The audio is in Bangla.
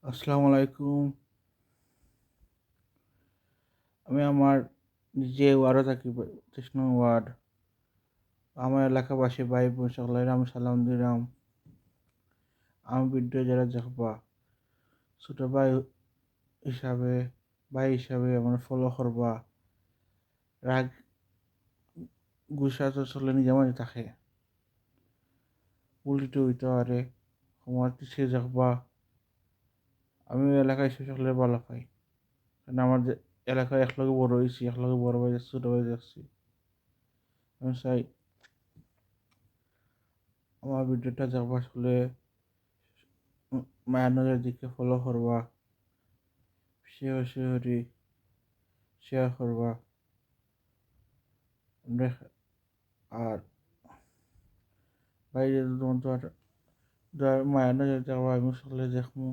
আসসালামু আলাইকুম। আমি আমার যে ওয়ার্ডে থাকি ২৩ নং ওয়ার্ড। আমার এলাকাবাসী ভাই বোন সকলের আমি সালাম দিলাম। আমার ভিডিও যারা দেখবা ছোট হিসাবে ভাই হিসাবে আমার ফলো করবা। রাগ গুসা তো চলে নিজে মাঝে থাকে, উল্টো হইতে পারে, আমার পিছিয়ে দেখবা। আমি এলাকায় সে সকলের ভালো পাই, কারণ আমার যে এলাকায় একলগে বড় হয়েছি, একলগে বড় ভাই ছোট ভাই দেখছি। আমি চাই আমার ভিডিওটা দেখবা আসলে মায়ের নজর দিকে ফলো করবা, শেয়ার করবা। আর বাইরে তোমার তো আর মায়ের নজর দেখবা, আমি সকলে দেখবো।